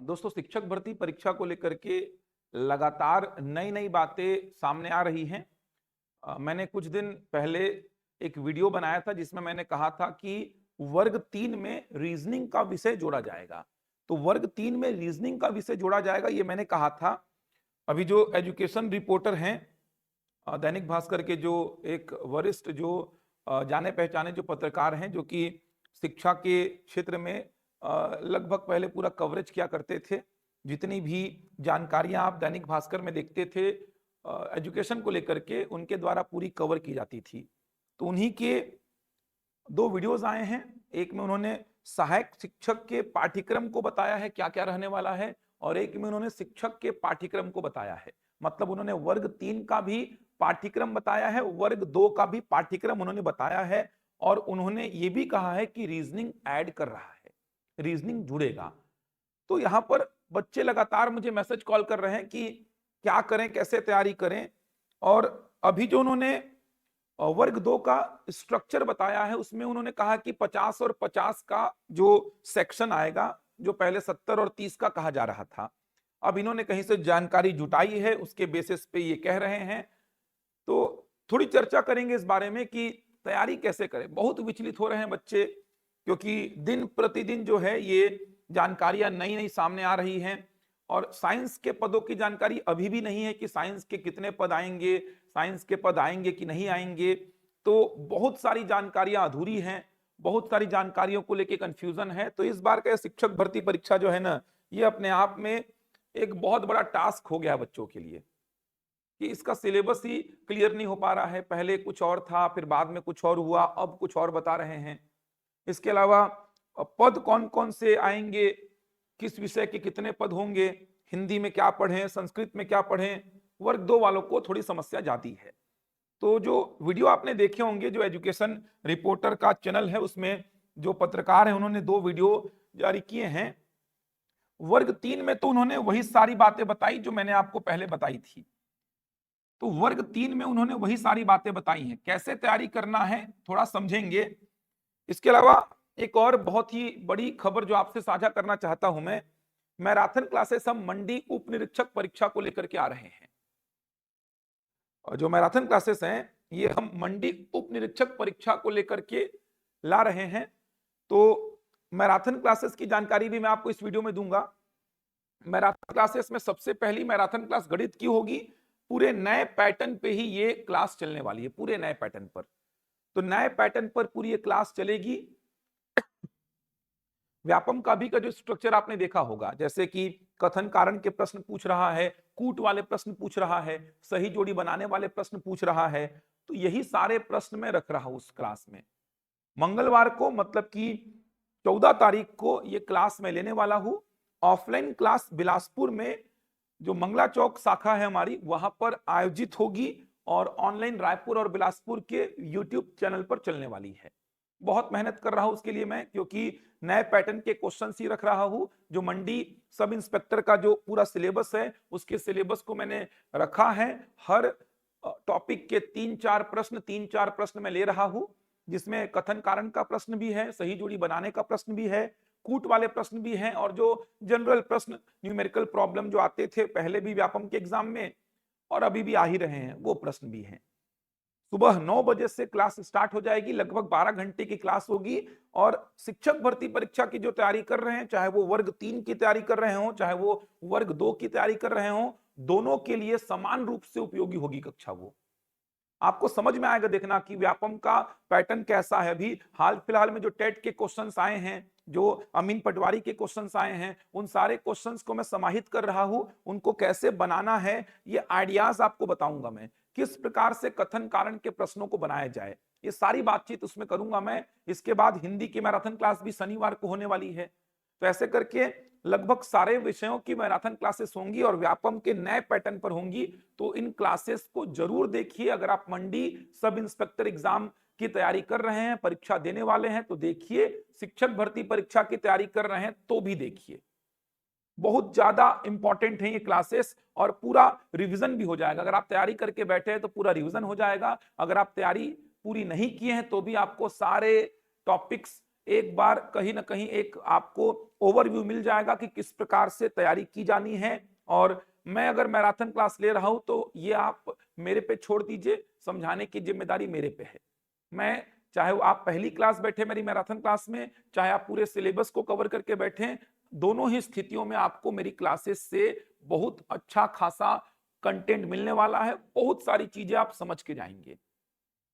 दोस्तों, शिक्षक भर्ती परीक्षा को लेकर के लगातार नई नई बातें सामने आ रही हैं। मैंने कुछ दिन पहले एक वीडियो बनाया था जिसमें मैंने कहा था कि वर्ग 3 में रीजनिंग का विषय जोड़ा जाएगा। तो वर्ग 3 में रीजनिंग का विषय जोड़ा जाएगा, ये मैंने कहा था। अभी जो एजुकेशन रिपोर्टर हैं, दैनिक भास्कर के जो एक वरिष्ठ जो जाने पहचाने जो पत्रकार हैं, जो कि शिक्षा के क्षेत्र में लगभग पहले पूरा कवरेज किया करते थे। जितनी भी जानकारियां आप दैनिक भास्कर में देखते थे एजुकेशन को लेकर के, उनके द्वारा पूरी कवर की जाती थी। तो उन्हीं के दो वीडियोस आए हैं। एक में उन्होंने सहायक शिक्षक के पाठ्यक्रम को बताया है क्या क्या रहने वाला है, और एक में उन्होंने शिक्षक के पाठ्यक्रम को बताया है। मतलब उन्होंने वर्ग 3 का भी पाठ्यक्रम बताया है, वर्ग 2 का भी पाठ्यक्रम उन्होंने बताया है, और उन्होंने ये भी कहा है कि रीजनिंग ऐड कर रहा है, रीजनिंग जुड़ेगा। तो यहां पर बच्चे लगातार मुझे मैसेज कॉल कर रहे हैं कि क्या करें, कैसे तैयारी करें। और अभी जो उन्होंने वर्ग 2 का स्ट्रक्चर बताया है, उसमें उन्होंने कहा कि 50 और 50 का जो सेक्शन आएगा, जो पहले 70 और 30 का कहा जा रहा था, अब इन्होंने कहीं से जानकारी जुटाई है, उसके बेसिस पे ये कह रहे हैं। तो थोड़ी चर्चा करेंगे इस बारे में कि तैयारी कैसे करें। बहुत विचलित हो रहे हैं बच्चे, क्योंकि दिन प्रतिदिन जो है ये जानकारियां नई नई सामने आ रही हैं। और साइंस के पदों की जानकारी अभी भी नहीं है कि साइंस के कितने पद आएंगे, साइंस के पद आएंगे कि नहीं आएंगे। तो बहुत सारी जानकारियां अधूरी हैं, बहुत सारी जानकारियों को लेके कंफ्यूजन है। तो इस बार का शिक्षक भर्ती परीक्षा जो है ना, ये अपने आप में एक बहुत बड़ा टास्क हो गया बच्चों के लिए, कि इसका सिलेबस ही क्लियर नहीं हो पा रहा है। पहले कुछ और था, फिर बाद में कुछ और हुआ, अब कुछ और बता रहे हैं। इसके अलावा पद कौन कौन से आएंगे, किस विषय के कितने पद होंगे, हिंदी में क्या पढ़ें, संस्कृत में क्या पढ़ें, वर्ग 2 वालों को थोड़ी समस्या जाती है। तो जो वीडियो आपने देखे होंगे, जो एजुकेशन रिपोर्टर का चैनल है, उसमें जो पत्रकार है उन्होंने 2 वीडियो जारी किए हैं। वर्ग 3 में तो उन्होंने वही सारी बातें बताई जो मैंने आपको पहले बताई थी। तो वर्ग 3 में उन्होंने वही सारी बातें बताई हैं। कैसे तैयारी करना है थोड़ा समझेंगे। इसके अलावा एक और बहुत ही बड़ी खबर जो आपसे साझा करना चाहता हूं मैं, मैराथन क्लासेस हम मंडी उप निरीक्षक परीक्षा को लेकर के आ रहे हैं। और जो मैराथन क्लासेस हैं, ये हम मंडी उप निरीक्षक परीक्षा को लेकर के ला रहे हैं। तो मैराथन क्लासेस की जानकारी भी मैं आपको इस वीडियो में दूंगा। मैराथन क्लासेस में सबसे पहली मैराथन क्लास गणित की होगी। पूरे नए पैटर्न पे ही ये क्लास चलने वाली है, पूरे नए पैटर्न पर। तो नए पैटर्न पर पूरी ये क्लास चलेगी। व्यापम का भी का जो स्ट्रक्चर आपने देखा होगा, जैसे कि कथन कारण के प्रश्न पूछ रहा है, कूट वाले प्रश्न पूछ रहा है, सही जोड़ी बनाने वाले प्रश्न पूछ रहा है। तो यही सारे प्रश्न मैं रख रहा हूं उस क्लास में। मंगलवार को, मतलब कि 14 तारीख को ये क्लास मैं लेने वाला हूं। ऑफलाइन क्लास बिलासपुर में, जो मंगला चौक शाखा है हमारी, वहां पर आयोजित होगी, और ऑनलाइन रायपुर और बिलासपुर के यूट्यूब चैनल पर चलने वाली है। बहुत मेहनत कर रहा हूं उसके लिए मैं, क्योंकि नए पैटर्न के क्वेश्चन ही रख रहा हूं। जो मंडी सब इंस्पेक्टर का जो पूरा सिलेबस है, उसके सिलेबस को मैंने रखा है। हर टॉपिक के 3-4 प्रश्न मैं ले रहा हूं, जिसमें कथन कारण का प्रश्न भी है, सही जोड़ी बनाने का प्रश्न भी है, कूट वाले प्रश्न भी हैं, और जो जनरल प्रश्न, न्यूमेरिकल प्रॉब्लम जो आते थे पहले भी व्यापम के एग्जाम में और अभी भी आ ही रहे हैं, वो प्रश्न भी हैं। सुबह 9 बजे से क्लास स्टार्ट हो जाएगी, लगभग 12 घंटे की क्लास होगी। और शिक्षक भर्ती परीक्षा की जो तैयारी कर रहे हैं, चाहे वो वर्ग 3 की तैयारी कर रहे हो, चाहे वो वर्ग 2 की तैयारी कर रहे हो, दोनों के लिए समान रूप से उपयोगी होगी कक्षा। वो आपको समझ में आएगा, देखना कि व्यापम का पैटर्न कैसा है। अभी हाल फिलहाल में जो टेट के क्वेश्चंस आए हैं, जो अमीन पटवारी के क्वेश्चंस आए हैं, उन सारे क्वेश्चंस को मैं समाहित कर रहा हूं। उनको कैसे बनाना है, ये आइडियाज आपको बताऊंगा मैं। किस प्रकार से कथन कारण के प्रश्नों को बनाया जाए, ये सारी बातचीत उसमें करूंगा मैं। इसके बाद हिंदी की मैराथन क्लास भी शनिवार को होने वाली है। तो ऐसे करके लगभग सारे विषयों की मैराथन क्लासेस होंगी, और व्यापम के नए पैटर्न पर होंगी। तो इन क्लासेस को जरूर देखिए। अगर आप मंडी सब इंस्पेक्टर एग्जाम की तैयारी कर रहे हैं, परीक्षा देने वाले हैं, तो देखिए। शिक्षक भर्ती परीक्षा की तैयारी कर रहे हैं तो भी देखिए। बहुत ज्यादा इंपॉर्टेंट है ये क्लासेस, और पूरा रिवीजन भी हो जाएगा। अगर आप तैयारी करके बैठे हैं तो पूरा रिवीजन हो जाएगा। अगर आप तैयारी पूरी नहीं किए हैं तो भी आपको सारे टॉपिक्स एक बार कहीं ना कहीं एक आपको ओवरव्यू मिल जाएगा कि किस प्रकार से तैयारी की जानी है। और मैं अगर मैराथन क्लास ले रहा हूं तो ये आप मेरे पे छोड़ दीजिए, समझाने की जिम्मेदारी मेरे पे है। मैं चाहे वो आप पहली क्लास बैठे मेरी मैराथन क्लास में, चाहे आप पूरे सिलेबस को कवर करके बैठे, दोनों ही स्थितियों में आपको मेरी क्लासेस से बहुत अच्छा खासा कंटेंट मिलने वाला है, बहुत सारी चीजें आप समझ के जाएंगे।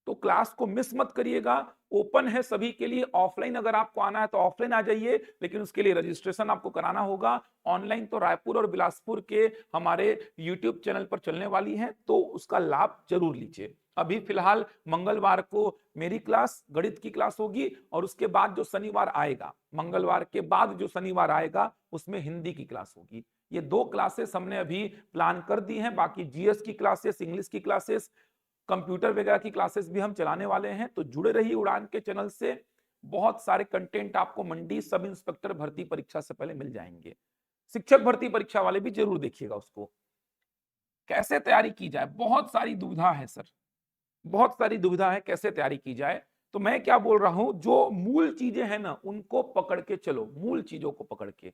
तो क्लास को मिस मत करिएगा, ओपन है सभी के लिए। ऑफलाइन अगर आपको आना है तो ऑफलाइन आ जाइए, लेकिन उसके लिए रजिस्ट्रेशन आपको कराना होगा। ऑनलाइन तो रायपुर और बिलासपुर के हमारे यूट्यूब चैनल पर चलने वाली है, तो उसका लाभ जरूर लीजिए। अभी फिलहाल मंगलवार को मेरी क्लास गणित की क्लास होगी, और उसके बाद जो शनिवार आएगा, मंगलवार के बाद जो शनिवार आएगा उसमें हिंदी की क्लास होगी। ये 2 क्लासेस हमने अभी प्लान कर दी हैं। बाकी जीएस की क्लासेस, इंग्लिश की क्लासेस, कंप्यूटर वगैरह की क्लासेस भी हम चलाने वाले हैं। तो जुड़े रहिए उड़ान के चैनल से, बहुत सारे कंटेंट आपको मंडी सब इंस्पेक्टर भर्ती परीक्षा से पहले मिल जाएंगे। शिक्षक भर्ती परीक्षा वाले भी जरूर देखिएगा उसको। कैसे तैयारी की जाए, बहुत सारी दुविधा है सर, बहुत सारी दुविधा है कैसे तैयारी की जाए। तो मैं क्या बोल रहा हूं, जो मूल चीजें हैं ना उनको पकड़ के चलो, मूल चीजों को पकड़ के।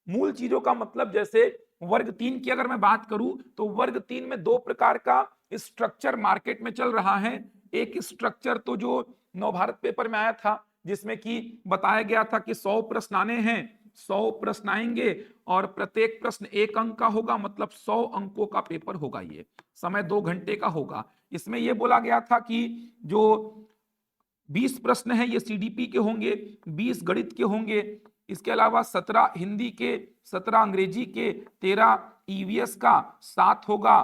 मूल चीजों का मतलब, जैसे वर्ग 3 की अगर मैं बात करूं तो वर्ग 3 में 2 प्रकार का स्ट्रक्चर मार्केट में चल रहा है। एक स्ट्रक्चर तो जो नवभारत पेपर में आया था, जिसमें कि बताया गया था कि 100 प्रश्न आने हैं, 100 प्रश्न आएंगे और प्रत्येक प्रश्न 1 अंक का होगा, मतलब 100 अंकों का पेपर होगा। ये समय 2 घंटे का होगा। इसमें यह बोला गया था कि जो 20 प्रश्न है ये सीडीपी के होंगे, 20 गणित के होंगे, इसके अलावा 17 हिंदी के, 17 अंग्रेजी के, 13 ईवीएस का, 7 होगा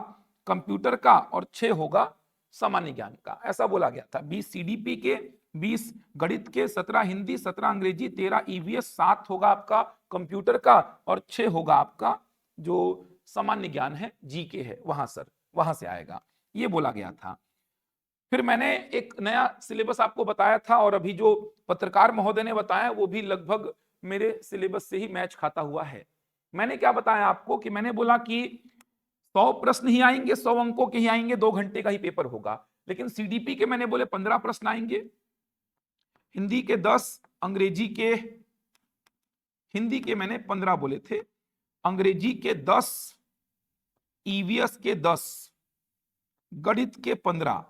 कंप्यूटर का और 6 होगा सामान्य ज्ञान का। ऐसा बोला गया था। 20 सीडीपी के, 20 गणित के, 17 हिंदी, 17 अंग्रेजी, 13 ईवीएस, 7 होगा आपका कंप्यूटर का और 6 होगा आपका जो सामान्य ज्ञान है, जीके है, वहां सर वहां से आएगा, ये बोला गया था। फिर मैंने एक नया सिलेबस आपको बताया था, और अभी जो पत्रकार महोदय ने बताया वो भी लगभग मेरे सिलेबस से ही मैच खाता हुआ है। मैंने क्या बताया आपको कि मैंने बोला कि 100 प्रश्न ही आएंगे, 100 अंकों के ही आएंगे, 2 घंटे का ही पेपर होगा। लेकिन सीडीपी के मैंने बोले 15 प्रश्न आएंगे, हिंदी के 10, अंग्रेजी के, हिंदी के मैंने 15 बोले थे, अंग्रेजी के 10, ईवीएस के 10, गणित के 15।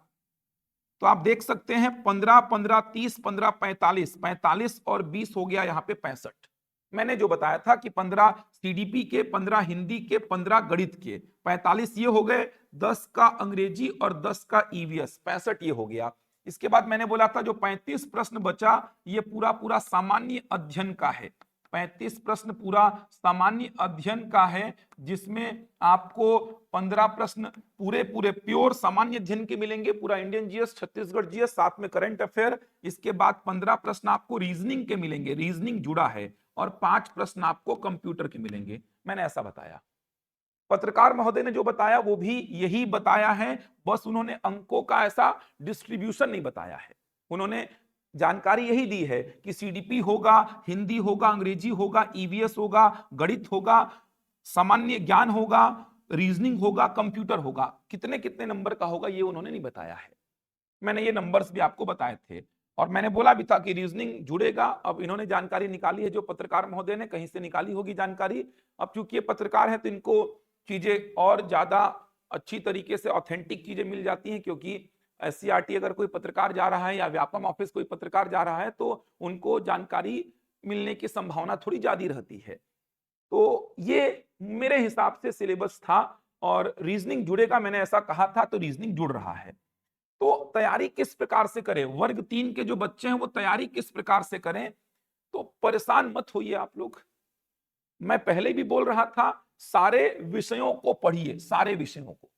तो आप देख सकते हैं 15, 15, 30, 15, 45, 45 और 20 हो गया यहाँ पे 65। मैंने जो बताया था कि 15 सीडीपी के, 15 हिंदी के, 15 गणित के, 45 ये हो गए, 10 का अंग्रेजी और 10 का ईवीएस, 65 ये हो गया। इसके बाद मैंने बोला था जो 35 प्रश्न बचा ये पूरा पूरा सामान्य अध्ययन का है। 35 प्रश्न पूरा सामान्य अध्ययन का है, जिसमें आपको 15 प्रश्न पूरे पूरे प्योर सामान्य अध्ययन के मिलेंगे, पूरा इंडियन जीएस, छत्तीसगढ़ जीएस, साथ में करंट अफेयर। इसके बाद 15 प्रश्न आपको रीजनिंग के मिलेंगे, रीजनिंग जुड़ा है, और 5 प्रश्न आपको कंप्यूटर के मिलेंगे। मैंने ऐसा बताया। पत्रकार महोदय ने जो बताया वो भी यही बताया है, बस उन्होंने अंकों का ऐसा डिस्ट्रीब्यूशन नहीं बताया है। उन्होंने जानकारी यही दी है कि सीडीपी होगा, हिंदी होगा, अंग्रेजी होगा, ईवीएस होगा, गणित होगा, सामान्य ज्ञान होगा, रीजनिंग होगा, कंप्यूटर होगा। कितने कितने नंबर का होगा ये उन्होंने नहीं बताया है। मैंने ये नंबर्स भी आपको बताए थे, और मैंने बोला भी था कि रीजनिंग जुड़ेगा। अब इन्होंने जानकारी निकाली है, जो पत्रकार महोदय ने कहीं से निकाली होगी जानकारी। अब चूंकि ये पत्रकार है तो इनको चीजें और ज्यादा अच्छी तरीके से ऑथेंटिक चीजें मिल जाती हैं, क्योंकि एससीईआरटी अगर कोई पत्रकार जा रहा है या व्यापम ऑफिस कोई पत्रकार जा रहा है तो उनको जानकारी मिलने की संभावना थोड़ी ज्यादा रहती है। तो ये मेरे हिसाब से सिलेबस था, और रीजनिंग जुड़ेगा, मैंने ऐसा कहा था, तो रीजनिंग जुड़ रहा है। तो तैयारी किस प्रकार से करें, वर्ग 3 के जो बच्चे हैं वो तैयारी किस प्रकार से करें, तो परेशान मत होइए आप लोग। मैं पहले भी बोल रहा था, सारे विषयों को पढ़िए, सारे विषयों को।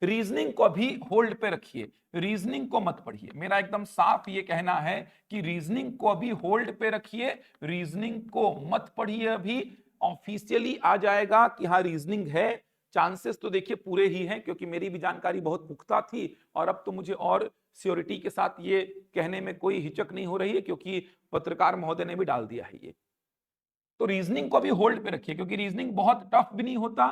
रीजनिंग को भी होल्ड पे रखिए, रीजनिंग को मत पढ़िए। मेरा एकदम साफ ये कहना है कि रीजनिंग को अभी होल्ड पे रखिए, रीजनिंग को मत पढ़िए। अभी ऑफिशियली आ जाएगा कि हाँ रीजनिंग है, चांसेस तो देखिए पूरे ही हैं, क्योंकि मेरी भी जानकारी बहुत पुख्ता थी, और अब तो मुझे और श्योरिटी के साथ ये कहने में कोई हिचक नहीं हो रही है, क्योंकि पत्रकार महोदय ने भी डाल दिया है ये। तो रीजनिंग को भी होल्ड पे रखिए, क्योंकि रीजनिंग बहुत टफ भी नहीं होता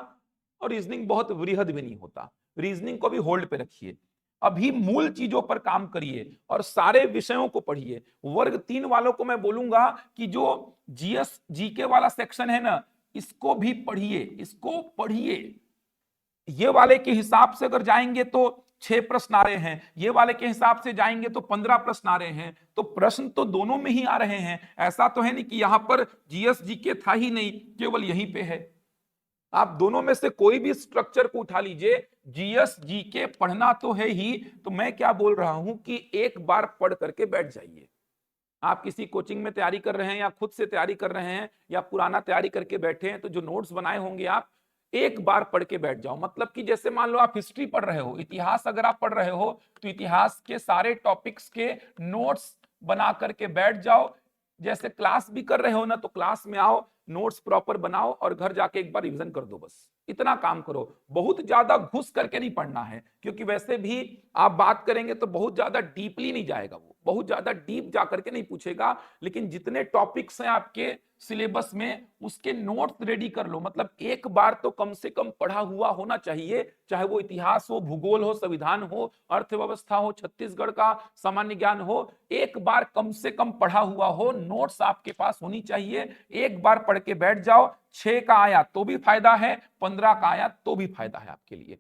और रीजनिंग बहुत वृहद भी नहीं होता। रीजनिंग को भी होल्ड पे रखिए। अभी मूल चीजों पर काम करिए और सारे विषयों को पढ़िए। वर्ग 3 वालों को मैं बोलूंगा कि जो जीएस जीके वाला सेक्शन है ना, इसको भी पढ़िए, इसको पढ़िए। ये वाले के हिसाब से अगर जाएंगे तो 6 प्रश्न आ रहे हैं, ये वाले के हिसाब से जाएंगे तो 15 प्रश्न आ रहे हैं। तो प्रश्न तो दोनों में ही आ रहे हैं, ऐसा तो है नहीं कि यहां पर जीएस जीके था ही नहीं, केवल यहीं पे है। आप दोनों में से कोई भी स्ट्रक्चर को उठा लीजिए, जीएस जीके पढ़ना तो है ही। तो मैं क्या बोल रहा हूं कि एक बार पढ़ करके बैठ जाइए। आप किसी कोचिंग में तैयारी कर रहे हैं या खुद से तैयारी कर रहे हैं या पुराना तैयारी करके बैठे हैं, तो जो नोट्स बनाए होंगे आप एक बार पढ़ के बैठ जाओ। मतलब कि जैसे मान लो आप हिस्ट्री पढ़ रहे हो, इतिहास अगर आप पढ़ रहे हो, तो इतिहास के सारे टॉपिक्स के नोट्स बना करके बैठ जाओ। जैसे क्लास भी कर रहे हो ना, तो क्लास में आओ, नोट्स प्रॉपर बनाओ और घर जाके एक बार रिवीजन कर दो। बस इतना काम करो। बहुत ज्यादा घुस करके नहीं पढ़ना है, क्योंकि वैसे भी आप बात करेंगे तो बहुत ज्यादा डीपली नहीं जाएगा, वो बहुत ज्यादा डीप जा करके नहीं पूछेगा। लेकिन जितने टॉपिक्स हैं आपके सिलेबस में, उसके नोट्स रेडी कर लो। मतलब एक बार तो कम से कम पढ़ा हुआ होना चाहिए, चाहे वो इतिहास हो, भूगोल हो, संविधान हो, अर्थव्यवस्था हो, छत्तीसगढ़ का सामान्य ज्ञान हो, एक बार कम से कम पढ़ा हुआ हो, नोट्स आपके पास होनी चाहिए। एक बार पढ़ के बैठ जाओ। 6 का आया तो भी फायदा है, 15 का आया तो भी फायदा है आपके लिए।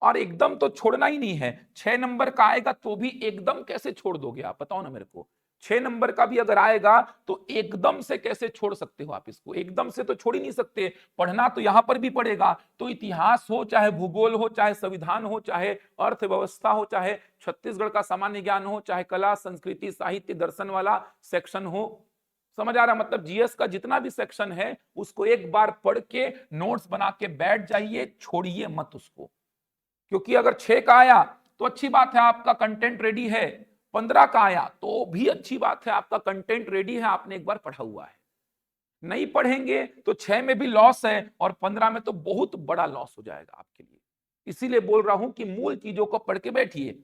और एकदम तो छोड़ना ही नहीं है। 6 नंबर का आएगा तो भी एकदम कैसे छोड़ दोगे आप, बताओ ना मेरे को। 6 नंबर का भी अगर आएगा तो एकदम से कैसे छोड़ सकते हो आप इसको, एकदम से तो छोड़ ही नहीं सकते। पढ़ना तो यहां पर भी पड़ेगा। तो इतिहास हो, चाहे भूगोल हो, चाहे संविधान हो, चाहे अर्थव्यवस्था हो, चाहे छत्तीसगढ़ का सामान्य ज्ञान हो, चाहे कला संस्कृति साहित्य दर्शन वाला सेक्शन हो, समझ आ रहा। मतलब जीएस का जितना भी सेक्शन है उसको एक बार पढ़ के नोट्स बना के बैठ जाइए, छोड़िए मत उसको। क्योंकि अगर 6 का आया तो अच्छी बात है, आपका कंटेंट रेडी है। 15 का आया तो भी अच्छी बात है, आपका कंटेंट रेडी है, आपने एक बार पढ़ा हुआ है। नहीं पढ़ेंगे तो 6 में भी लॉस है और 15 में तो बहुत बड़ा लॉस हो जाएगा आपके लिए। इसीलिए बोल रहा हूं कि मूल चीजों को पढ़ के बैठिए।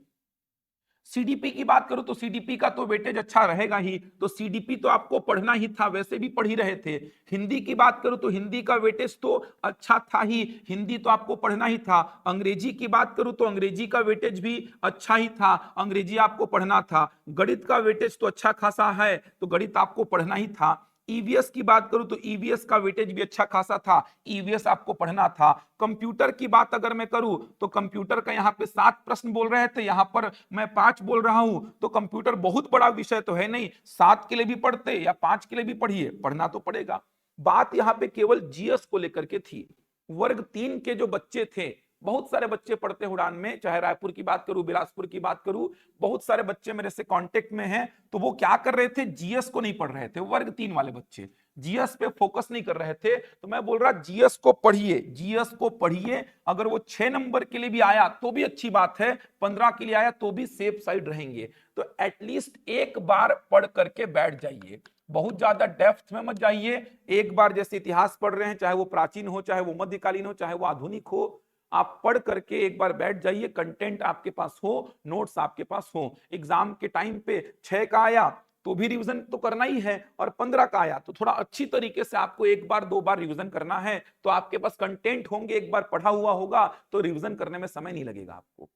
सीडीपी की बात करूं तो सीडीपी का तो वेटेज अच्छा रहेगा ही, तो सीडीपी तो आपको पढ़ना ही था, वैसे भी पढ़ ही रहे थे। हिंदी की बात करूं तो हिंदी का वेटेज तो अच्छा था ही, हिंदी तो आपको पढ़ना ही था। अंग्रेजी की बात करूं तो अंग्रेजी का वेटेज भी अच्छा ही था, अंग्रेजी आपको पढ़ना था। गणित का वेटेज तो अच्छा खासा है, तो गणित आपको पढ़ना ही था। ईवीएस की बात करूं तो ईवीएस का वेटेज भी अच्छा खासा था, ईवीएस आपको पढ़ना था। कंप्यूटर की बात अगर मैं करूं तो कंप्यूटर का यहां पे 7 प्रश्न बोल रहे थे, यहां पर मैं 5 बोल रहा हूं। तो कंप्यूटर बहुत बड़ा विषय तो है नहीं, 7 के लिए भी पढ़ते या 5 के लिए भी पढ़िए, पढ़ना तो पड़ेगा। बात यहां पे केवल जीएस को लेकर के थी। वर्ग 3 के जो बच्चे थे, बहुत सारे बच्चे पढ़ते हैं उड़ान में, चाहे रायपुर की बात करूं, बिलासपुर की बात करूं, बहुत सारे बच्चे मेरे से कांटेक्ट में हैं। तो वो क्या कर रहे थे, जीएस को नहीं पढ़ रहे थे। वर्ग 3 वाले बच्चे जीएस पे फोकस नहीं कर रहे थे। तो मैं बोल रहा जीएस को पढ़िए, जीएस को पढ़िए। अगर वो 6 नंबर के लिए भी आया तो भी अच्छी बात है, 15 के लिए आया तो भी सेफ साइड रहेंगे। तो एटलीस्ट एक बार पढ़ करके बैठ जाइए, बहुत ज्यादा डेप्थ में मत जाइए। एक बार जैसे इतिहास पढ़ रहे हैं, चाहे वो प्राचीन हो, चाहे वो मध्यकालीन हो, चाहे वो आधुनिक हो, आप पढ़ करके एक बार बैठ जाइए। कंटेंट आपके पास हो, नोट्स आपके पास हो। एग्जाम के टाइम पे 6 का आया तो भी रिवीजन तो करना ही है, और 15 का आया तो थोड़ा अच्छी तरीके से आपको एक बार 2 बार रिवीजन करना है। तो आपके पास कंटेंट होंगे, एक बार पढ़ा हुआ होगा तो रिवीजन करने में समय नहीं लगेगा आपको।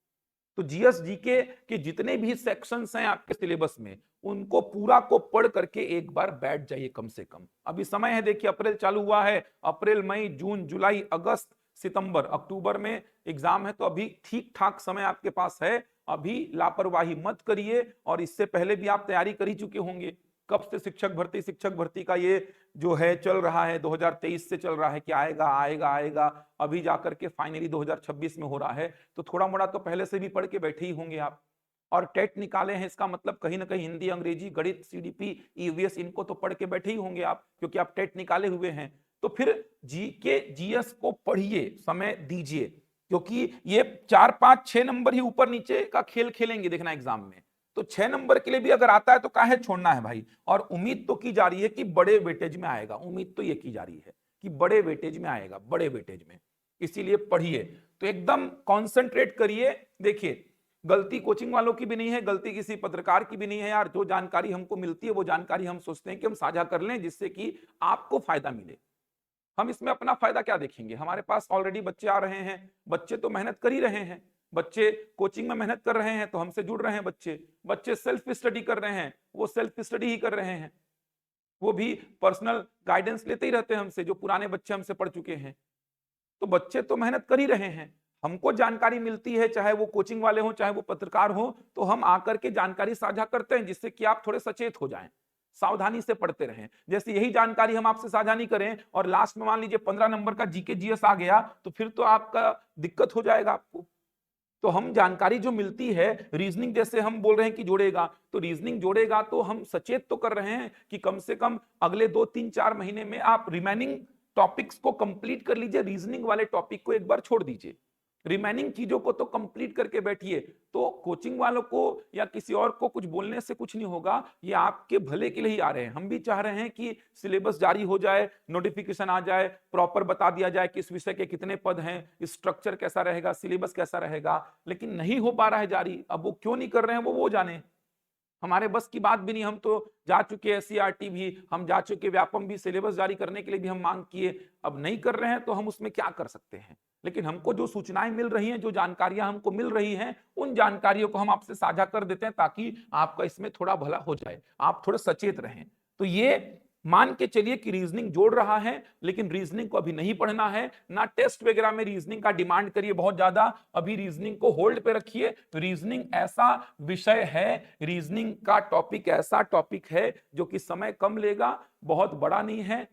तो जीएस जीके के जितने भी सेक्शंस हैं आपके सिलेबस में, उनको पूरा को पढ़ करके एक बार बैठ जाइए कम से कम। अभी समय है, देखिए अप्रैल चालू हुआ है, अप्रैल मई जून जुलाई अगस्त सितंबर अक्टूबर में एग्जाम है। तो अभी ठीक ठाक समय आपके पास है, अभी लापरवाही मत करिए। और इससे पहले भी आप तैयारी कर ही चुके होंगे। कब से शिक्षक भर्ती का ये जो है चल रहा है, 2023 से चल रहा है कि आएगा आएगा आएगा, अभी जाकर के फाइनली 2026 में हो रहा है। तो थोड़ा मोड़ा तो पहले से भी पढ़ के बैठे ही होंगे आप। और टेट निकाले हैं, इसका मतलब कहीं ना कहीं हिंदी, अंग्रेजी, गणित, सीडीपी, ईवीएस, इनको तो पढ़ के बैठे ही होंगे आप, क्योंकि आप टेट निकाले हुए हैं। तो फिर जीके जीएस को पढ़िए, समय दीजिए, क्योंकि ये 4 5 6 नंबर ही ऊपर नीचे का खेल खेलेंगे देखना एग्जाम में। तो 6 नंबर के लिए भी अगर आता है तो काहे छोड़ना है भाई। और उम्मीद तो की जा रही है कि बड़े वेटेज में आएगा, उम्मीद तो ये की जा रही है कि बड़े वेटेज में आएगा, बड़े वेटेज में। इसीलिए पढ़िए, तो एकदम कॉन्सेंट्रेट करिए। देखिए, गलती कोचिंग वालों की भी नहीं है, गलती किसी पत्रकार की भी नहीं है यार। जो जानकारी हमको मिलती है वो जानकारी हम सोचते हैं कि हम साझा कर लें, जिससे कि आपको फायदा मिले। हम इसमें अपना फायदा क्या देखेंगे, हमारे पास ऑलरेडी बच्चे आ रहे हैं, बच्चे तो मेहनत कर ही रहे हैं। बच्चे कोचिंग में मेहनत कर रहे हैं तो हमसे जुड़ रहे हैं, बच्चे सेल्फ स्टडी कर रहे हैं, वो सेल्फ स्टडी ही कर रहे हैं, वो भी पर्सनल गाइडेंस लेते ही रहते हैं हमसे, जो पुराने बच्चे हमसे पढ़ चुके हैं। तो बच्चे तो मेहनत कर ही रहे हैं, हमको जानकारी मिलती है, चाहे वो कोचिंग वाले हो चाहे वो पत्रकार हो, तो हम आकर के जानकारी साझा करते हैं जिससे कि आप थोड़े सचेत हो जाएं, सावधानी से पढ़ते रहें। जैसे यही जानकारी हम आपसे साझा नहीं करें और लास्ट में मान लीजिए 15 नंबर का जीके जीएस आ गया, तो फिर तो आपका दिक्कत हो जाएगा आपको। तो हम जानकारी जो मिलती है, रीजनिंग जैसे हम बोल रहे हैं कि जोड़ेगा, तो रीजनिंग जोड़ेगा तो हम सचेत तो कर रहे हैं कि कम से कम अगले 2-3-4 महीने में आप रिमेनिंग टॉपिक्स को कंप्लीट कर लीजिए, रीजनिंग वाले टॉपिक को एक बार छोड़ दीजिए, रिमेनिंग चीजों को तो कंप्लीट करके बैठिए। तो कोचिंग वालों को या किसी और को कुछ बोलने से कुछ नहीं होगा, ये आपके भले के लिए ही आ रहे हैं। हम भी चाह रहे हैं कि सिलेबस जारी हो जाए, नोटिफिकेशन आ जाए, प्रॉपर बता दिया जाए कि इस विषय के कितने पद हैं, स्ट्रक्चर कैसा रहेगा, सिलेबस कैसा रहेगा, लेकिन नहीं हो पा रहा है जारी। अब वो क्यों नहीं कर रहे हैं वो जाने, हमारे बस की बात भी नहीं। हम तो जा चुके एससीईआरटी भी, हम जा चुके व्यापम भी, सिलेबस जारी करने के लिए भी हम मांग किए, अब नहीं कर रहे हैं तो हम उसमें क्या कर सकते हैं। लेकिन हमको जो सूचनाएं मिल रही हैं, जो जानकारियां हमको मिल रही हैं, उन जानकारियों को हम आपसे साझा कर देते हैं ताकि आपका इसमें थोड़ा भला हो जाए, आप थोड़े सचेत रहें। तो ये मान के चलिए कि रीजनिंग जोड़ रहा है, लेकिन रीजनिंग को अभी नहीं पढ़ना है, ना टेस्ट वगैरह में रीजनिंग का डिमांड करिए बहुत ज्यादा, अभी रीजनिंग को होल्ड पे रखिए। रीजनिंग ऐसा विषय है, रीजनिंग का टॉपिक ऐसा टॉपिक है जो कि समय कम लेगा, बहुत बड़ा नहीं है,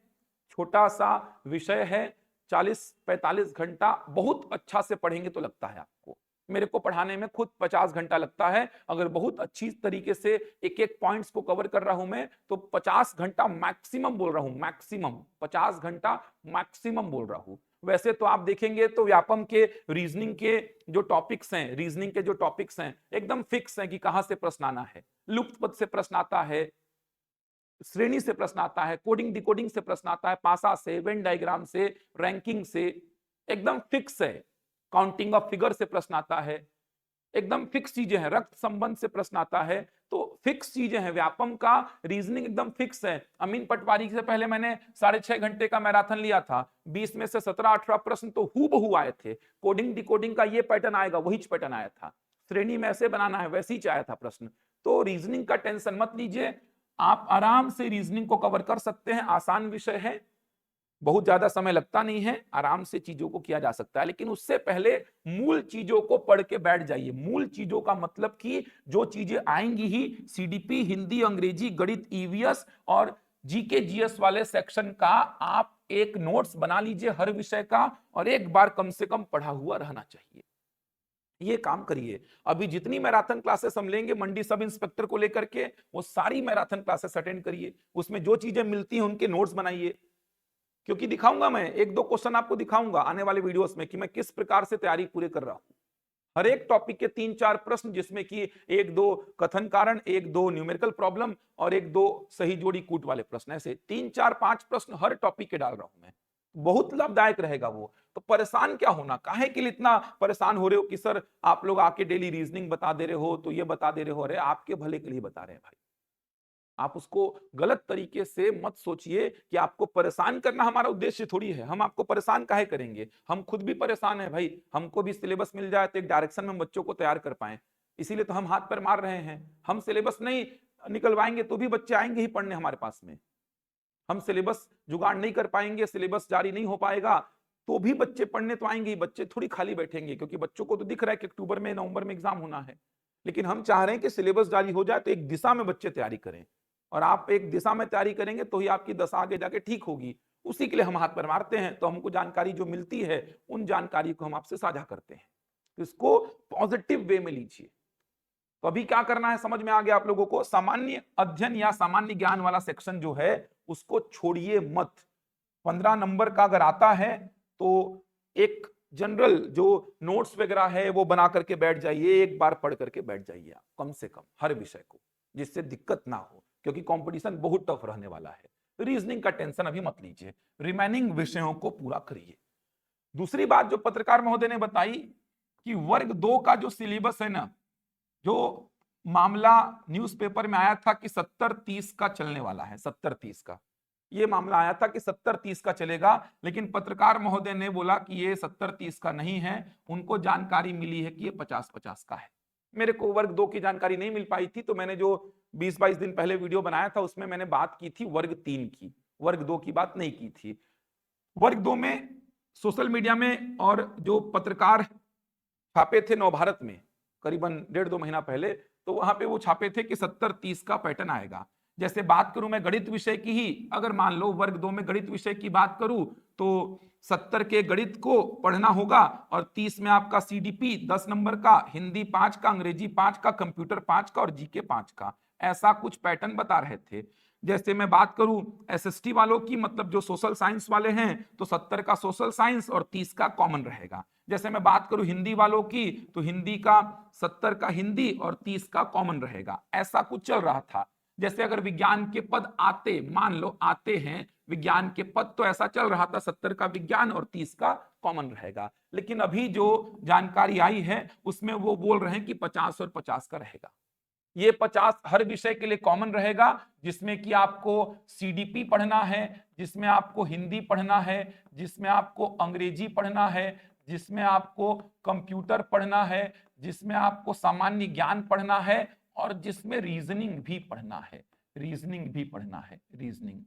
छोटा सा विषय है, 40-45 घंटा बहुत अच्छा से पढ़ेंगे तो लगता है आपको। मेरे को पढ़ाने में खुद 50 घंटा लगता है, अगर बहुत अच्छी तरीके से एक एक पॉइंट्स को कवर कर रहा हूं मैं तो 50 घंटा मैक्सिमम बोल रहा हूं, मैक्सिमम 50 घंटा मैक्सिमम बोल रहा हूं। वैसे तो आप देखेंगे तो व्यापम के रीजनिंग के जो टॉपिक्स हैं, रीजनिंग के जो टॉपिक्स हैं एकदम फिक्स हैं कि कहां से प्रश्न आना है, लुप्त पद से प्रश्न आता है, श्रेणी से प्रश्न आता है, कोडिंग डिकोडिंग से प्रश्न आता है, पासा से, वेन डायग्राम से, रैंकिंग से, एकदम फिक्स है, काउंटिंग ऑफ फिगर से प्रश्न आता है, एकदम फिक्स चीजें हैं, रक्त संबंध से प्रश्न आता है, तो फिक्स चीजें हैं। व्यापम का रीजनिंग एकदम फिक्स है। अमीन पटवारी से पहले मैंने 6.5 घंटे का मैराथन लिया था, 20 में से 17-18 प्रश्न तो हूबहू आए थे। कोडिंग डिकोडिंग का ये पैटर्न आएगा, वही पैटर्न आया था, श्रेणी में ऐसे बनाना है वैसे ही आया था प्रश्न। तो रीजनिंग का टेंशन मत लीजिए, आप आराम से रीजनिंग को कवर कर सकते हैं, आसान विषय है, बहुत ज्यादा समय लगता नहीं है, आराम से चीजों को किया जा सकता है। लेकिन उससे पहले मूल चीजों को पढ़ के बैठ जाइए। मूल चीजों का मतलब कि जो चीजें आएंगी ही, सीडीपी, हिंदी, अंग्रेजी, गणित, ईवीएस और जीके जीएस वाले सेक्शन का आप एक नोट्स बना लीजिए हर विषय का, और एक बार कम से कम पढ़ा हुआ रहना चाहिए। ये काम करिए। अभी जितनी मैराथन क्लासेस हम लेंगे मंडी सब इंस्पेक्टर को लेकर के, वो सारी मैराथन क्लासेस अटेंड करिए, उसमें जो चीजें मिलती हैं उनके नोट्स बनाइए, क्योंकि दिखाऊंगा मैं 1-2 क्वेश्चन आपको दिखाऊंगा आने वाले वीडियोस में कि मैं किस प्रकार से तैयारी पूरे कर रहा हूं। हर एक टॉपिक के 3-4 प्रश्न, जिसमें कि 1-2 कथन कारण, 1-2 न्यूमेरिकल प्रॉब्लम और 1-2 सही जोड़ी कूट वाले प्रश्न, ऐसे 3-4-5 प्रश्न हर टॉपिक के डाल रहा हूं मैं। बहुत लाभदायक रहेगा वो। तो परेशान क्या होना, काहे के लिए इतना परेशान हो रहे हो कि सर आप लोग आके डेली रीजनिंग बता दे रहे हो, तो ये बता दे रहे हो, अरे आपके भले के लिए बता रहे हैं भाई। आप उसको गलत तरीके से मत सोचिए कि आपको परेशान करना हमारा उद्देश्य थोड़ी है। हम आपको परेशान काहे करेंगे, हम खुद भी परेशान है भाई। हमको भी सिलेबस मिल जाए तो एक डायरेक्शन में बच्चों को तैयार कर पाए, इसीलिए तो हम हाथ पैर मार रहे हैं। हम सिलेबस नहीं निकलवाएंगे तो भी बच्चे आएंगे ही पढ़ने हमारे पास में। हम सिलेबस जुगाड़ नहीं कर पाएंगे, सिलेबस जारी नहीं हो पाएगा, तो भी बच्चे पढ़ने तो आएंगे ही। बच्चे थोड़ी खाली बैठेंगे, क्योंकि बच्चों को तो दिख रहा है कि अक्टूबर में, नवंबर में एग्जाम होना है। लेकिन हम चाह रहे हैं कि सिलेबस जारी हो जाए तो एक दिशा में बच्चे तैयारी करें, और आप एक दिशा में तैयारी करेंगे तो ही आपकी दशा आगे जाके ठीक होगी। उसी के लिए हम हाथ पर मारते हैं। तो हमको जानकारी जो मिलती है उन जानकारी को हम आपसे साझा करते हैं, तो इसको पॉजिटिव वे में लीजिए। तो अभी क्या करना है समझ में आ गया आप लोगों को। सामान्य अध्ययन या सामान्य ज्ञान वाला सेक्शन जो है उसको छोड़िए मत। 15 नंबर का अगर आता है तो एक जनरल जो नोट्स वगैरह है वो बना करके बैठ जाइए, एक बार पढ़ करके बैठ जाइए आप कम से कम हर विषय को, जिससे दिक्कत ना हो, क्योंकि कंपटीशन बहुत टफ रहने वाला है। रीजनिंग का टेंशन अभी मत लीजिए, रिमेनिंग विषयों को पूरा करिए। दूसरी बात जो पत्रकार महोदय ने बताई कि वर्ग 2 का जो सिलेबस है ना, जो मामला न्यूज़पेपर में आया था कि 70-30 का चलने वाला है, 70-30 का, ये मामला आया था कि 70-30 का चलेगा, लेकिन पत्रकार महोदय ने बोला कि ये 70-30 का नहीं है, उनको जानकारी मिली है कि ये 50-50 का है। मेरे को वर्ग 2 की जानकारी नहीं मिल पाई थी, तो मैंने जो 20-22 दिन पहले वीडियो बनाया था उसमें मैंने बात की थी वर्ग 3 की, वर्ग 2 की बात नहीं की थी। वर्ग 2 में सोशल मीडिया में और जो पत्रकार छापे थे नवभारत में करीबन 1.5-2 महीना पहले, तो वहां पे वो छापे थे कि 70-30 का पैटर्न आएगा। जैसे बात करूं मैं गणित विषय की ही, अगर मान लो वर्ग 2 में गणित विषय की बात करूं तो 70 के गणित को पढ़ना होगा और 30 में आपका सीडीपी 10 नंबर का, हिंदी 5 का, अंग्रेजी 5 का, कंप्यूटर 5 का और जीके 5 का, ऐसा कुछ पैटर्न बता रहे थे। जैसे मैं बात करूं एसएसटी वालों की, मतलब जो सोशल साइंस वाले हैं, तो 70 का सोशल साइंस और 30 का कॉमन रहेगा। जैसे मैं बात करूं हिंदी वालों की, तो हिंदी का 70 का हिंदी और 30 का कॉमन रहेगा, ऐसा कुछ चल रहा था। जैसे अगर विज्ञान के पद आते, मान लो आते हैं विज्ञान के पद, तो ऐसा चल रहा था 70 का विज्ञान और 30 का कॉमन रहेगा। लेकिन अभी जो जानकारी आई है उसमें वो बोल रहे हैं कि 50 और 50 का रहेगा। ये 50 हर विषय के लिए कॉमन रहेगा, जिसमें कि आपको सीडीपी पढ़ना है, जिसमें आपको हिंदी पढ़ना है, जिसमें आपको अंग्रेजी पढ़ना है, जिसमें आपको कंप्यूटर पढ़ना है, जिसमें आपको सामान्य ज्ञान पढ़ना है और जिसमें रीजनिंग भी पढ़ना है। रीजनिंग भी पढ़ना है, रीजनिंग,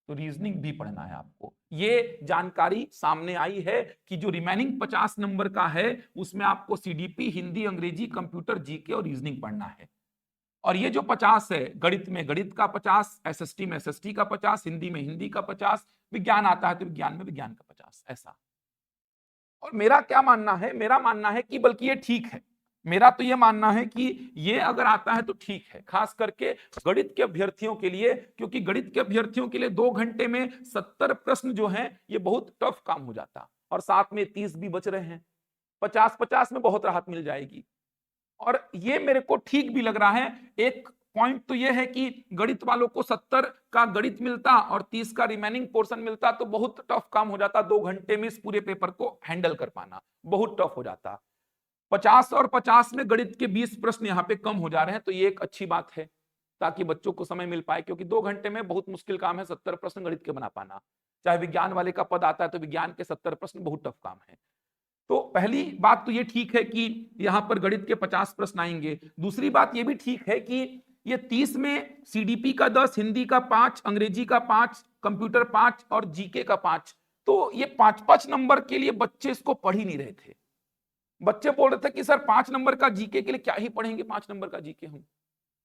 तो रीजनिंग भी पढ़ना है आपको। ये जानकारी सामने आई है कि जो रिमेनिंग 50 नंबर का है उसमें आपको सीडीपी, हिंदी, अंग्रेजी, कंप्यूटर, जीके और रीजनिंग पढ़ना है। और ये जो 50 है, गणित में गणित का 50, एसएसटी में एसएसटी का 50, हिंदी में हिंदी का 50, विज्ञान आता है तो विज्ञान में विज्ञान का 50, ऐसा। और मेरा क्या मानना है, मेरा मानना है कि बल्कि ये ठीक है। मेरा तो ये मानना है कि ये अगर आता है तो ठीक है, खास करके गणित के अभ्यर्थियों के लिए, क्योंकि गणित के अभ्यर्थियों के लिए 2 घंटे में 70 प्रश्न जो हैं ये बहुत टफ काम हो जाता, और साथ में 30 भी बच रहे हैं, 50-50 में बहुत राहत मिल जाएगी। और ये मेरे को ठीक भी लग रहा है। एक पॉइंट तो ये है कि गणित वालों को 70 का गणित मिलता और 30 का रिमेनिंग पोर्शन मिलता तो बहुत टफ काम हो जाता, 2 घंटे में इस पूरे पेपर को हैंडल कर पाना बहुत टफ हो जाता। 50 और 50 में गणित के 20 प्रश्न यहाँ पे कम हो जा रहे हैं, तो ये एक अच्छी बात है, ताकि बच्चों को समय मिल पाए, क्योंकि 2 घंटे में बहुत मुश्किल काम है 70 प्रश्न गणित के बना पाना। चाहे विज्ञान वाले का पद आता है तो विज्ञान के 70 प्रश्न बहुत टफ काम है। तो पहली बात तो ये ठीक है कि यहां पर गणित के 50 प्रश्न आएंगे। दूसरी बात ये भी ठीक है कि ये 30 में सीडीपी का 10, हिंदी का 5, अंग्रेजी का 5, कंप्यूटर 5 और जीके का 5, तो ये 5-5 नंबर के लिए बच्चे इसको पढ़ ही नहीं रहे थे। बच्चे बोल रहे थे कि सर 5 नंबर का जीके के लिए क्या ही पढ़ेंगे, 5 नंबर का जीके हम,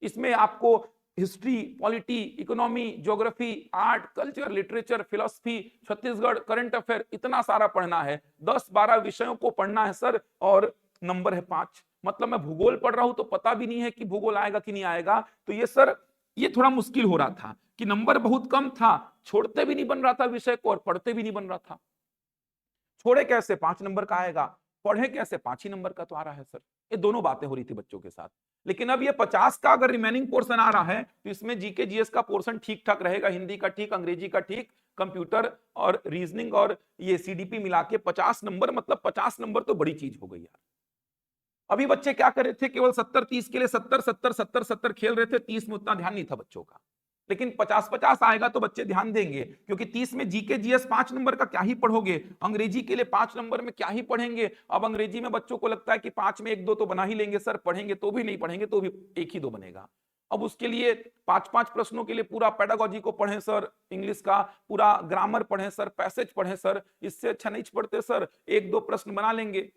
इसमें आपको history, polity, economy, geography, art, culture, literature, philosophy, Chhattisgarh, current affair, इतना सारा पढ़ना है, 10-12 विषयों को पढ़ना है सर, और नंबर है 5। मतलब मैं भूगोल पढ़ रहा हूं तो पता भी नहीं है कि भूगोल आएगा कि नहीं आएगा, तो ये सर ये थोड़ा मुश्किल हो रहा था कि नंबर बहुत कम था, छोड़ते भी नहीं बन रहा था विषय को और पढ़ते भी नहीं बन रहा था। छोड़े कैसे, 5 नंबर का आएगा, पढ़े कैसे, 5 ही नंबर का तो आ रहा है सर। ये दोनों बातें हो रही थी बच्चों के साथ। लेकिन अब ये 50 का अगर रिमेनिंग पोर्शन आ रहा है तो इसमें जीके जीएस का पोर्शन ठीक ठाक रहेगा, हिंदी का ठीक, अंग्रेजी का ठीक, कंप्यूटर और रीजनिंग और ये सीडीपी मिला के 50 नंबर, मतलब 50 नंबर तो बड़ी चीज हो गई यार। अभी बच्चे क्या कर रहे थे, केवल 70-30 के लिए 70-70-70-70 खेल रहे थे, 30 में उतना ध्यान नहीं था बच्चों का। लेकिन 50-50 आएगा तो बच्चे ध्यान देंगे, क्योंकि 30 में जीके जीएस 5 नंबर का क्या ही पढ़ोगे, अंग्रेजी के लिए 5 नंबर में क्या ही पढ़ेंगे। अब अंग्रेजी में बच्चों को लगता है कि 5 में 1-2 तो बना ही लेंगे सर, पढ़ेंगे तो भी नहीं, पढ़ेंगे तो भी 1 ही 2 बनेगा। अब उसके लिए 5-5 प्रश्नों के लिए पूरा पेडागोजी को पढ़ें सर, इंग्लिश का पूरा ग्रामर पढ़ें सर, पैसेज पढ़ें सर, इससे अच्छा नहीं पढ़ते सर, 1-2 प्रश्न बना लेंगे,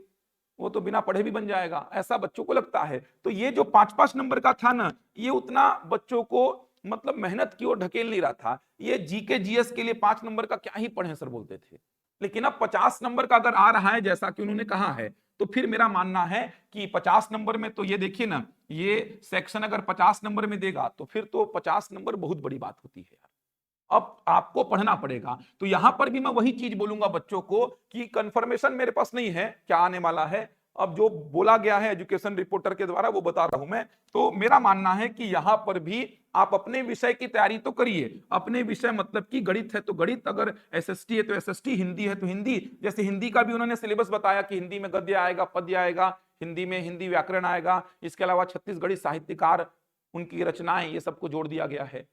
वो तो बिना पढ़े भी बन जाएगा, ऐसा बच्चों को लगता है। तो ये जो 5-5 नंबर का था ना, ये उतना बच्चों को मतलब मेहनत की ओर ढकेल नहीं रहा था। ये जीके जीएस के लिए 5 नंबर का क्या ही पढ़े सर बोलते थे। लेकिन अब 50 नंबर का अगर आ रहा है जैसा कि उन्होंने कहा है, तो फिर मेरा मानना है कि 50 नंबर में तो ये देखिए ना, ये सेक्शन अगर 50 नंबर में देगा तो फिर तो 50 नंबर बहुत बड़ी बात होती है यार। अब आपको पढ़ना पड़ेगा। तो यहां पर भी मैं वही चीज बोलूंगा बच्चों को कि कंफर्मेशन मेरे पास नहीं है क्या आने वाला है, अब जो बोला गया है एजुकेशन रिपोर्टर के द्वारा वो बता रहा हूं मैं। तो मेरा मानना है कि यहां पर भी आप अपने विषय की तैयारी तो करिए, अपने विषय मतलब कि गणित है तो गणित, अगर एसएसटी है तो एसएसटी, हिंदी है तो हिंदी। जैसे हिंदी का भी उन्होंने सिलेबस बताया कि हिंदी में गद्य आएगा, पद्य आएगा, हिंदी में हिंदी व्याकरण आएगा, इसके अलावा छत्तीसगढ़ी साहित्यकार, उनकी रचनाएं, ये सबको जोड़ दिया गया है।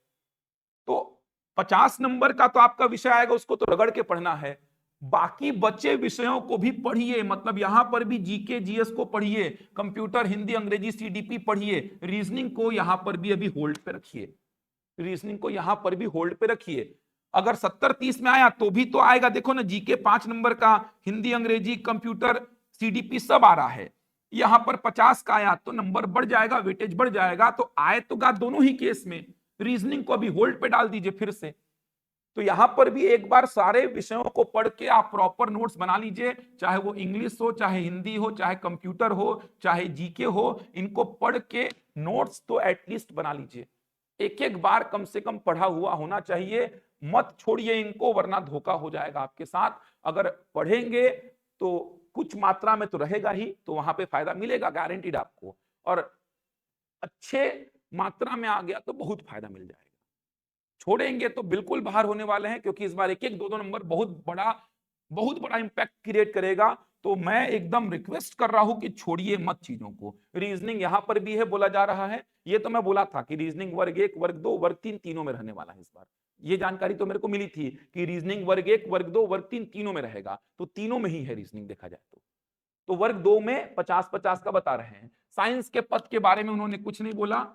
तो 50 नंबर का तो आपका विषय आएगा, उसको तो रगड़ के पढ़ना है। बाकी बचे विषयों को भी पढ़िए, मतलब यहां पर भी जीके जीएस को पढ़िए, कंप्यूटर, हिंदी, अंग्रेजी, सीडीपी पढ़िए, रीजनिंग को यहां पर भी अभी होल्ड पे रखिए, रीजनिंग को यहां पर भी होल्ड पे रखिए। अगर 70-30 में आया तो भी तो आएगा, देखो ना जीके 5 नंबर का, हिंदी, अंग्रेजी, कंप्यूटर, सीडीपी सब आ रहा है। यहां पर 50 का आया तो नंबर बढ़ जाएगा, वेटेज बढ़ जाएगा, तो आए तो गा दोनों ही केस में। रीजनिंग को अभी होल्ड पे डाल दीजिए फिर से। तो यहां पर भी एक बार सारे विषयों को पढ़ के आप प्रॉपर नोट्स बना लीजिए, चाहे वो इंग्लिश हो, चाहे हिंदी हो, चाहे कंप्यूटर हो, चाहे जीके हो, इनको पढ़ के नोट्स तो एटलीस्ट बना लीजिए। एक एक बार कम से कम पढ़ा हुआ होना चाहिए, मत छोड़िए इनको, वरना धोखा हो जाएगा आपके साथ। अगर पढ़ेंगे तो कुछ मात्रा में तो रहेगा ही, तो वहां पे फायदा मिलेगा गारंटीड आपको, और अच्छे मात्रा में आ गया तो बहुत फायदा मिल जाएगा। छोड़ेंगे तो बिल्कुल बाहर होने वाले हैं, क्योंकि इस बार एक एक दो दो नंबर बहुत बड़ा इंपैक्ट क्रिएट करेगा। तो मैं एकदम रिक्वेस्ट कर रहा हूं कि छोड़िए मत चीजों को। रीजनिंग यहां पर भी है, बोला जा रहा है, ये तो मैं बोला था कि रीजनिंग वर्ग 1, वर्ग 2, वर्ग 3 तीनों में रहने वाला है इस बार। ये जानकारी तो मेरे को मिली थी कि रीजनिंग वर्ग 1, वर्ग 2, वर्ग 3 तीनों में रहेगा, तो तीनों में ही है रीजनिंग देखा जाए तो वर्ग 2 में 50-50 का बता रहे हैं। साइंस के पद के बारे में उन्होंने कुछ नहीं बोला,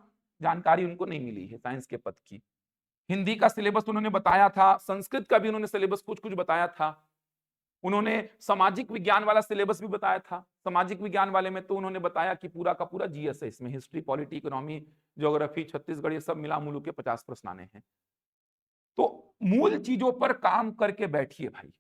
जानकारी उनको नहीं मिली है साइंस के पद की। हिंदी का सिलेबस उन्होंने बताया था, संस्कृत का भी उन्होंने सिलेबस कुछ कुछ बताया था, उन्होंने सामाजिक विज्ञान वाला सिलेबस भी बताया था। सामाजिक विज्ञान वाले में तो उन्होंने बताया कि पूरा का पूरा जीएस है, इसमें history, polity, economy, geography, Chhattisgarh, ये सब मिला मुलू के 50 प्रश्न आने हैं। तो मूल चीजों पर काम करके बैठिए भाई।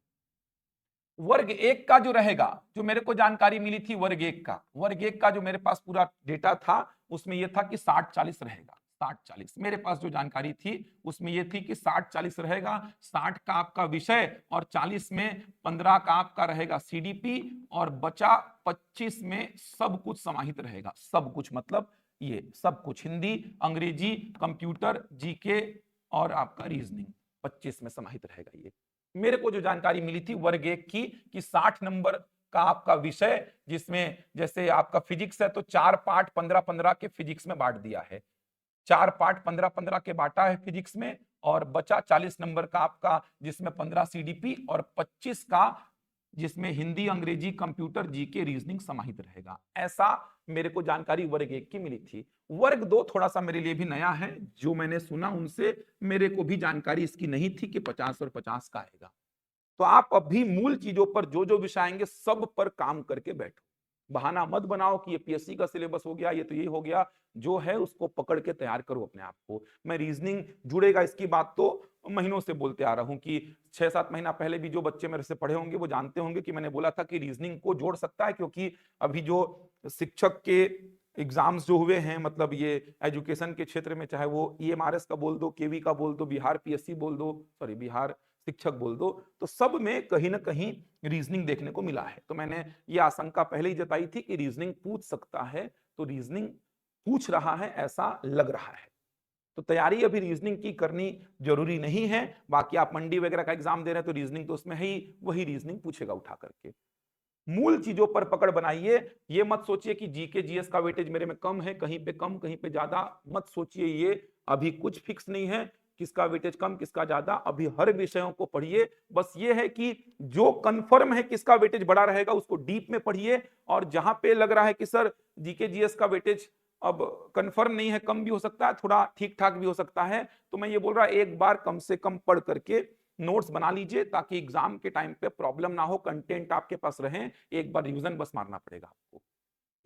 वर्ग 1 का जो रहेगा, जो मेरे को जानकारी मिली थी वर्ग एक का जो मेरे पास पूरा डेटा था, उसमें यह था कि 60-40 रहेगा। 60-40 मेरे पास जो जानकारी थी उसमें यह थी कि 60-40 रहेगा। 60 का आपका विषय और 40 में 15 का आपका रहेगा सीडीपी, और बचा 25 में सब कुछ समाहित रहेगा। सब कुछ मतलब ये सब कुछ, हिंदी, अंग्रेजी, कंप्यूटर, जीके और आपका रीजनिंग 25 में समाहित रहेगा। ये मेरे को जो जानकारी मिली थी वर्ग 1 की, कि 60 नंबर का आपका विषय, जिसमें जैसे आपका फिजिक्स है तो 4 पार्ट 15-15 के फिजिक्स में बांट दिया है, 4 पार्ट 15-15 के बांटा है फिजिक्स में, और बचा 40 नंबर का आपका, जिसमें 15 सीडीपी और 25 का जिसमें हिंदी, अंग्रेजी, कंप्यूटर, जीके, रीजनिंग समाहित रहेगा। ऐसा मेरे को जानकारी वर्ग 1 की मिली थी। वर्ग 2 थोड़ा सा मेरे लिए भी नया है, जो मैंने सुना उनसे मेरे को भी जानकारी इसकी नहीं थी कि 50 और 50 का आएगा। तो आप अभी मूल चीजों पर जो जो विषय आएंगे सब पर काम करके बैठो, बहाना मत बनाओ कि ये पीएससी का सिलेबस हो गया, ये तो ये हो गया। जो है उसको पकड़ के तैयार करो अपने आप को। मैं रीजनिंग जुड़ेगा इसकी बात तो महीनों से बोलते आ रहा हूं कि 6-7 महीना पहले भी जो बच्चे मेरे से पढ़े होंगे वो जानते होंगे कि मैंने बोला था कि रीजनिंग को जोड़ सकता है, क्योंकि अभी जो शिक्षक के एग्जाम्स जो हुए हैं, मतलब ये एजुकेशन के क्षेत्र में, चाहे वो ईएमआरएस का बोल दो, केवी का बोल दो, बिहार पीएससी बोल दो, सॉरी बिहार शिक्षक बोल दो, तो सब में कहीं ना कहीं रीजनिंग देखने को मिला है। तो मैंने ये आशंका पहले ही जताई थी कि रीजनिंग पूछ सकता है, तो रीजनिंग पूछ रहा है ऐसा लग रहा है। तो तैयारी अभी रीजनिंग की करनी जरूरी नहीं है। बाकी आप मंडी वगैरह का एग्जाम दे रहे हैं तो रीजनिंग तो उसमें ही, वही रीजनिंग पूछेगा उठा करके। मूल चीजों पर पकड़ बनाइए। ये मत सोचिए कि जीके जीएस का वेटेज मेरे में कम है, कहीं पे कम कहीं पे ज्यादा, मत सोचिए। ये अभी कुछ फिक्स नहीं है किसका वेटेज कम किसका ज्यादा, अभी हर विषयों को पढ़िए। बस ये है कि जो कंफर्म है किसका वेटेज बड़ा रहेगा उसको डीप में पढ़िए, और जहां पे लग रहा है कि सर जीके जीएस का वेटेज अब कंफर्म नहीं है, कम भी हो सकता है, थोड़ा ठीक ठाक भी हो सकता है, तो मैं ये बोल रहा एक बार कम से कम पढ़ करके नोट्स बना लीजिए, ताकि एग्जाम के टाइम पे प्रॉब्लम ना हो, कंटेंट आपके पास रहे, एक बार रिवीजन बस मारना पड़ेगा आपको।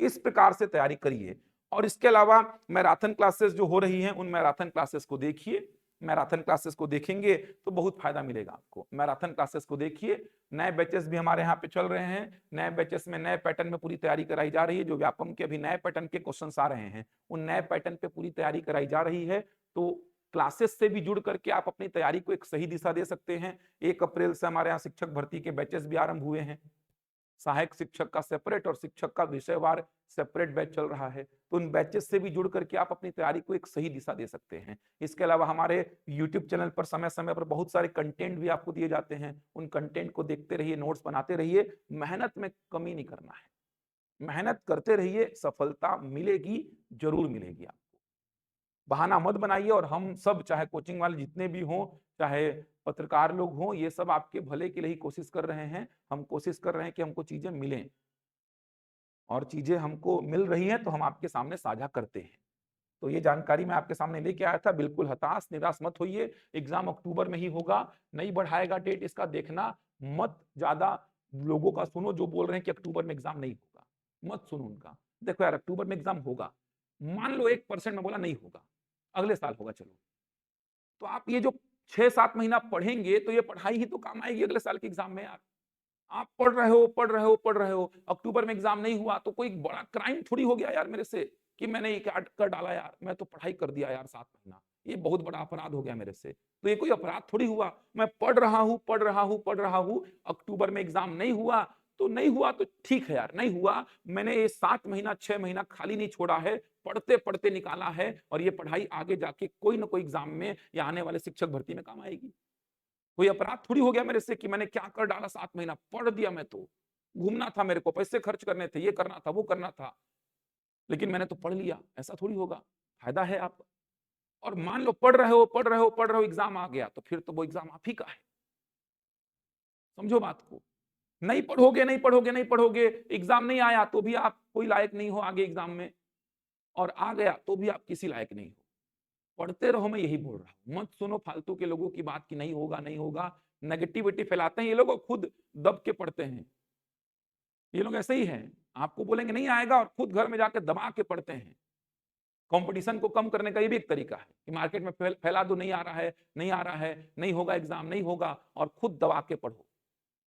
इस प्रकार से तैयारी करिए। और इसके अलावा मैराथन क्लासेस जो हो रही हैं, उन मैराथन क्लासेस को देखिए। मैराथन क्लासेस को देखेंगे तो बहुत फायदा मिलेगा आपको। मैराथन क्लासेस को देखिए। नए बैचेस भी हमारे यहाँ पे चल रहे हैं, नए बैचेस में नए पैटर्न में पूरी तैयारी कराई जा रही है। जो व्यापम के अभी नए पैटर्न के क्वेश्चंस आ रहे हैं, उन नए पैटर्न पे पूरी तैयारी कराई जा रही है। तो क्लासेस से भी जुड़ करके आप अपनी तैयारी को एक सही दिशा दे सकते हैं। 1 अप्रैल से हमारे यहाँ शिक्षक भर्ती के बैचेस भी आरंभ हुए हैं। सहायक शिक्षक का सेपरेट और शिक्षक का विषयवार सेपरेट बैच चल रहा है। तो उन बैचेस से भी जुड़ करके आप अपनी तैयारी को एक सही दिशा दे सकते हैं। इसके अलावा हमारे यूट्यूब चैनल पर समय समय पर बहुत सारे कंटेंट भी आपको दिए जाते हैं। उन कंटेंट को देखते रहिए, नोट्स बनाते रहिए। मेहनत में कमी नहीं करना है, मेहनत करते रहिए, सफलता मिलेगी, जरूर मिलेगी आपको। बहाना मत बनाइए। और हम सब, चाहे कोचिंग वाले जितने भी हों, चाहे पत्रकार लोग हों, ये सब आपके भले के लिए ही कोशिश कर रहे हैं। हम कोशिश कर रहे हैं कि हमको चीजें मिलें, और चीजें हमको मिल रही हैं तो हम आपके सामने साझा करते हैं। तो ये जानकारी मैं आपके सामने लेके आया था। बिल्कुल हताश निराश मत होइए, एग्जाम अक्टूबर में ही होगा, नहीं बढ़ाएगा डेट, इसका देखना मत। ज्यादा लोगों का सुनो जो बोल रहे हैं कि अक्टूबर में एग्जाम नहीं होगा, मत सुनो उनका। देखो यार, अक्टूबर में एग्जाम होगा, मान लो 1% में बोला नहीं होगा, अगले साल होगा, चलो। तो आप ये जो 6-7 महीना पढ़ेंगे तो ये पढ़ाई ही तो काम आएगी अगले साल के एग्जाम में यार। आप पढ़ रहे हो, पढ़ रहे हो, पढ़ रहे हो, अक्टूबर में एग्जाम नहीं हुआ तो कोई बड़ा क्राइम थोड़ी हो गया यार मेरे से कि मैंने ये क्या कर डाला यार, मैं तो पढ़ाई कर दिया यार 7 महीना, ये बहुत बड़ा अपराध हो गया मेरे से। तो ये कोई अपराध थोड़ी हुआ, मैं पढ़ रहा हूँ, पढ़ रहा हूँ, पढ़ रहा हूँ, अक्टूबर में एग्जाम नहीं हुआ तो नहीं हुआ, तो ठीक है यार, नहीं हुआ। मैंने ये 7 महीना 6 महीना खाली नहीं छोड़ा है, पढ़ते पढ़ते निकाला है, और ये पढ़ाई आगे जाके कोई ना कोई एग्जाम में या आने वाले शिक्षक भर्ती में काम आएगी। कोई अपराध थोड़ी हो गया मेरे से कि मैंने क्या कर डाला, 7 महीना पढ़ दिया, मैं तो घूमना था, मेरे को पैसे खर्च करने थे, ये करना था, वो करना था, लेकिन मैंने तो पढ़ लिया, ऐसा थोड़ी होगा। फायदा है आप। और मान लो पढ़ रहे हो, पढ़ रहे हो, पढ़ रहे हो, एग्जाम आ गया तो फिर तो वो एग्जाम आप ही का है। समझो बात को। नहीं पढ़ोगे, नहीं पढ़ोगे, नहीं पढ़ोगे, एग्जाम नहीं आया तो भी आप कोई लायक नहीं हो आगे एग्जाम में, और आ गया तो भी आप किसी लायक नहीं हो। पढ़ते रहो, मैं यही बोल रहा हूं। मत सुनो फालतू के लोगों की बात कि नहीं होगा, नहीं होगा। नेगेटिविटी फैलाते हैं ये लोग, और खुद दब के पढ़ते हैं। ये लोग ऐसे ही हैं, आपको बोलेंगे नहीं आएगा और खुद घर में जाके दबा के पढ़ते हैं। कंपटीशन को कम करने का ये भी एक तरीका है कि मार्केट में फैला दो, नहीं आ रहा है, नहीं आ रहा है, नहीं होगा एग्जाम, नहीं होगा, और खुद दबा के पढ़ो।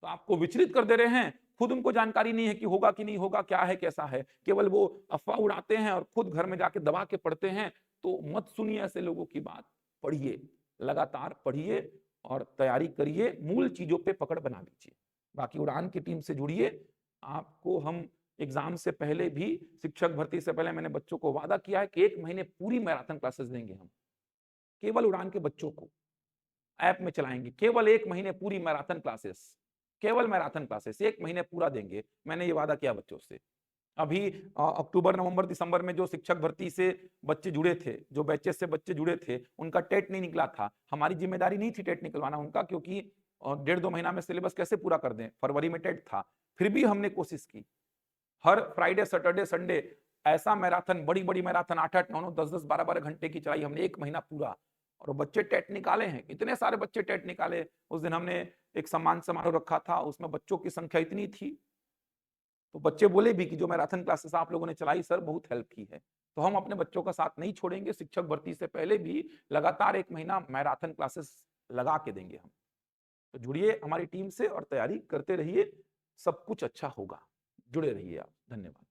तो आपको विचलित कर दे रहे हैं। खुद उनको जानकारी नहीं है कि होगा कि नहीं होगा, क्या है कैसा है, केवल वो अफवाह उड़ाते हैं और खुद घर में जाके दबा के पढ़ते हैं। तो मत सुनिए ऐसे लोगों की बात, पढ़िए, लगातार पढ़िए और तैयारी करिए, मूल चीजों पे पकड़ बना लीजिए। बाकी उड़ान की टीम से जुड़िए। आपको हम एग्जाम से पहले भी, शिक्षक भर्ती से पहले मैंने बच्चों को वादा किया है कि 1 महीने पूरी मैराथन क्लासेस देंगे हम, केवल उड़ान के बच्चों को ऐप में चलाएंगे। केवल 1 महीने पूरी मैराथन क्लासेस, केवल मैराथन क्लासेस 1 महीने पूरा देंगे। मैंने ये वादा किया बच्चों से। अभी अक्टूबर नवंबर दिसंबर में जो शिक्षक भर्ती से बच्चे जुड़े थे, जो बैचेस से बच्चे जुड़े थे, उनका टेट नहीं निकला था। हमारी जिम्मेदारी नहीं थी टेट निकलवाना उनका, क्योंकि 1.5-2 महीना में सिलेबस कैसे पूरा कर दें, फरवरी में टेट था। फिर भी हमने कोशिश की, हर फ्राइडे सैटरडे संडे ऐसा मैराथन, बड़ी बड़ी मैराथन 8-8 9-9 10-10 12-12 घंटे की चलाई हमने 1 महीना पूरा। और बच्चे टेट निकाले हैं, इतने सारे बच्चे टेट निकाले। उस दिन हमने एक सम्मान समारोह रखा था, उसमें बच्चों की संख्या इतनी थी, तो बच्चे बोले भी कि जो मैराथन क्लासेस आप लोगों ने चलाई सर, बहुत हेल्प की है। तो हम अपने बच्चों का साथ नहीं छोड़ेंगे, शिक्षक भर्ती से पहले भी लगातार 1 महीना मैराथन क्लासेस लगा के देंगे हम। तो जुड़िए हमारी टीम से और तैयारी करते रहिए, सब कुछ अच्छा होगा। जुड़े रहिए आप। धन्यवाद।